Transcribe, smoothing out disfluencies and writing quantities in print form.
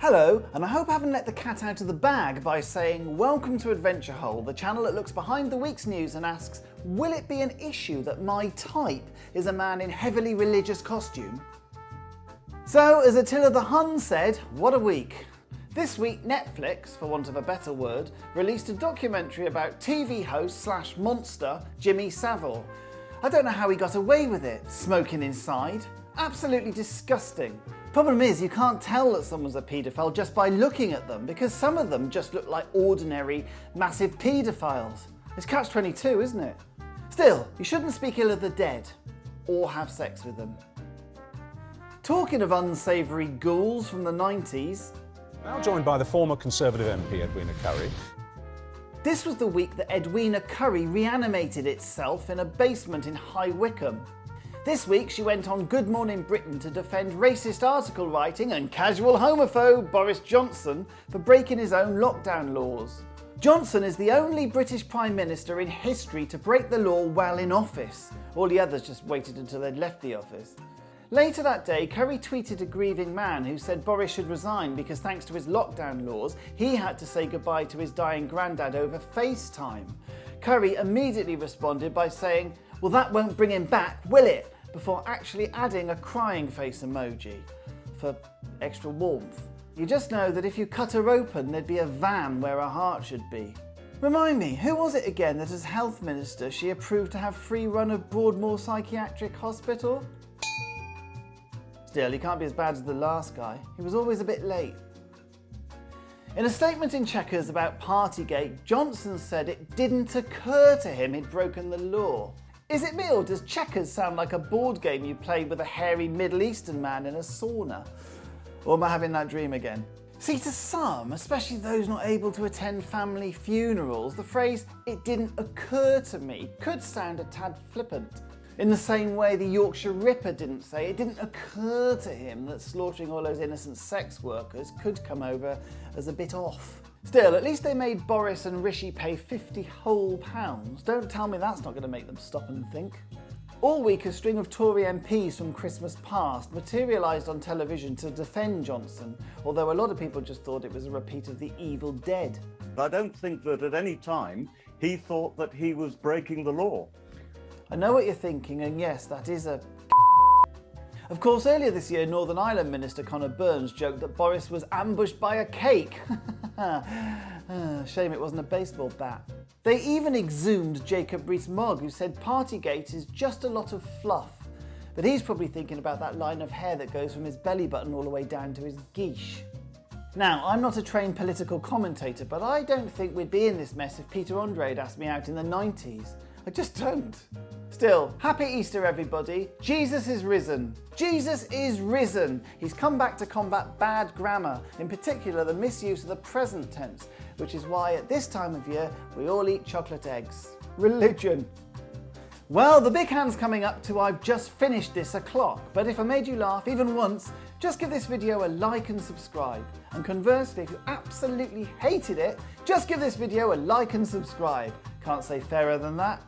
Hello, and I hope I haven't let the cat out of the bag by saying welcome to Adventure Hole, the channel that looks behind the week's news and asks, will it be an issue that my type is a man in heavily religious costume? So, as Attila the Hun said, what a week. This week Netflix, for want of a better word, released a documentary about TV host / monster Jimmy Savile. I don't know how he got away with it, smoking inside. Absolutely disgusting. Problem is, you can't tell that someone's a paedophile just by looking at them, because some of them just look like ordinary, massive paedophiles. It's catch-22, isn't it? Still, you shouldn't speak ill of the dead, or have sex with them. Talking of unsavoury ghouls from the 90s... Now joined by the former Conservative MP Edwina Currie. This was the week that Edwina Currie reanimated itself in a basement in High Wycombe. This week she went on Good Morning Britain to defend racist article writing and casual homophobe Boris Johnson for breaking his own lockdown laws. Johnson is the only British Prime Minister in history to break the law while in office. All the others just waited until they'd left the office. Later that day, Currie tweeted a grieving man who said Boris should resign because thanks to his lockdown laws, he had to say goodbye to his dying granddad over FaceTime. Currie immediately responded by saying, "Well, that won't bring him back, will it?" before actually adding a crying face emoji for extra warmth. You just know that if you cut her open, there'd be a van where her heart should be. Remind me, who was it again that as health minister she approved to have free run of Broadmoor Psychiatric Hospital? Still, he can't be as bad as the last guy. He was always a bit late. In a statement in Chequers about Partygate, Johnson said it didn't occur to him he'd broken the law. Is it me, or does Chequers sound like a board game you played with a hairy Middle Eastern man in a sauna? Or am I having that dream again? See, to some, especially those not able to attend family funerals, the phrase, "it didn't occur to me," could sound a tad flippant. In the same way the Yorkshire Ripper didn't say it didn't occur to him that slaughtering all those innocent sex workers could come over as a bit off. Still, at least they made Boris and Rishi pay £50 whole. Don't tell me that's not going to make them stop and think. All week a string of Tory MPs from Christmas past materialised on television to defend Johnson, although a lot of people just thought it was a repeat of The Evil Dead. I don't think that at any time he thought that he was breaking the law. I know what you're thinking, and yes, that is a... Of course, earlier this year, Northern Ireland Minister Conor Burns joked that Boris was ambushed by a cake. Shame it wasn't a baseball bat. They even exhumed Jacob Rees-Mogg, who said Partygate is just a lot of fluff. But he's probably thinking about that line of hair that goes from his belly button all the way down to his guiche. Now, I'm not a trained political commentator, but I don't think we'd be in this mess if Peter Andre had asked me out in the 90s. I just don't. Still, happy Easter everybody. Jesus is risen. Jesus is risen. He's come back to combat bad grammar, in particular the misuse of the present tense, which is why at this time of year we all eat chocolate eggs. Religion. Well, the big hand's coming up to I've just finished this o'clock, but if I made you laugh even once, just give this video a like and subscribe. And conversely, if you absolutely hated it, just give this video a like and subscribe. Can't say fairer than that.